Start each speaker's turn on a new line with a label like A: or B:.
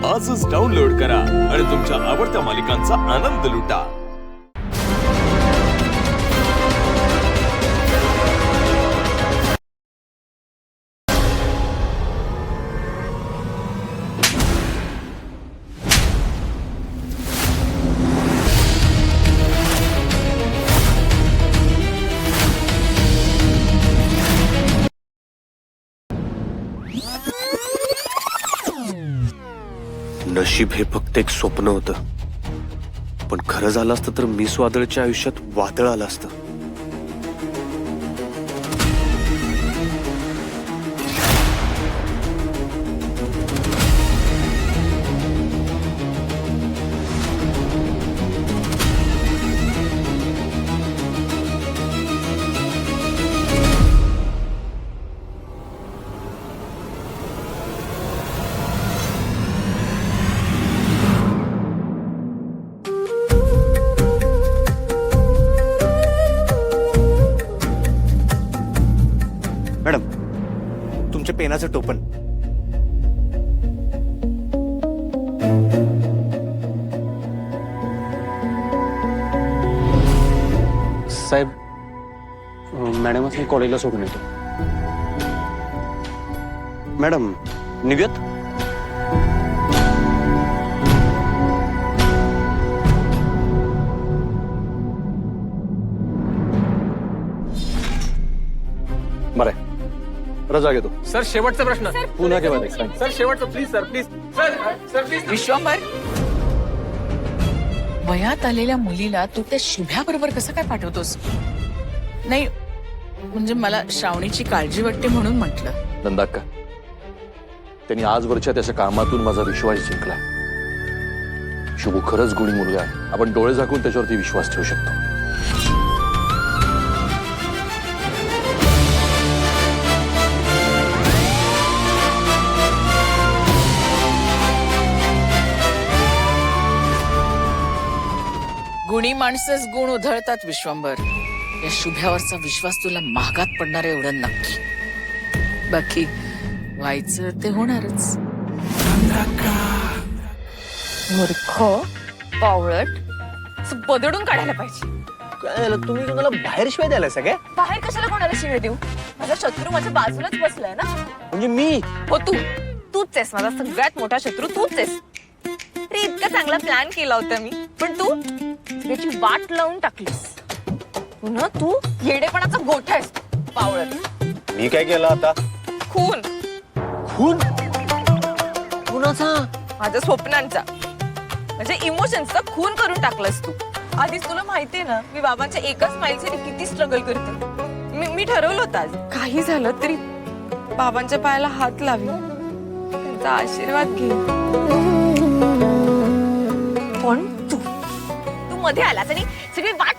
A: आजच डाउनलोड करा आणि तुमच्या आवडत्या मालिकांचा आनंद लुटा।
B: नशीब हे फक्त एक स्वप्न होतं, पण खरं झालं असतं तर मिस वादळच्या आयुष्यात वादळ आलं असतं। मॅडम, तुमच्या पेनाचं टोपण।
C: साहेब, मॅडमच मी कॉलेजला सोडून येतो।
B: मॅडम, निघूयात?
C: बरं, रजा घेतो।
D: सर शेवटचा प्रश्न
C: पुन्हा केव्हा
D: सर शेवटचा please sir please sir please
E: Vishwambhar, वयात आलेल्या मुलीला तू त्या शुभ्याबरोबर कसं काय पाठवतोस? नाही म्हणजे मला श्रावणीची काळजी वाटते म्हणून म्हटलं।
C: नंदाक्का, त्यांनी आजवरच्या त्याच्या कामातून माझा विश्वास जिंकलाय। शुभू खरंच गुणी मुलगा आहे, आपण डोळे झाकून त्याच्यावरती विश्वास ठेवू शकतो।
E: गुणी माणसंच गुण उधळतात विश्वंभर। या शुभ्यावरचा विश्वास तुला महागात पडणार एवढं नक्की। बाकी व्हायचं ते होणारच।
F: मूर्ख, पावळट, असं बदडून काढायला पाहिजे।
B: काय तुम्ही मला बाहेर शिवाय द्यायला सगळ्या?
F: बाहेर कशाला कोणाला शिव्या देऊ? माझा शत्रू माझ्या बाजूलाच बसलाय ना।
B: म्हणजे मी?
F: हो तूच आहेस माझा सगळ्यात मोठा शत्रू, तूच आहेस। अरे इतका चांगला प्लॅन केला होता मी, पण तू त्याची वाट लावून टाकलीस। पुन्हा तू येडेपणाचा गोठा आहेस पावळट।
B: मी काय केलं आता?
F: खून
B: खून? कुणाचा?
F: माझ्या स्वप्नांचा, म्हणजे इमोशन्सचा खून करून टाकलास तू। आधीच तुला माहितीये ना मी बाबांच्या एकाच स्माईलसाठी किती स्ट्रगल करते। मी ठरवलं होतं आज काही झालं तरी बाबांच्या पायाला हात लावी, त्यांचा आशीर्वाद घे। पण तू मध्ये आलास आणि सगळी वाट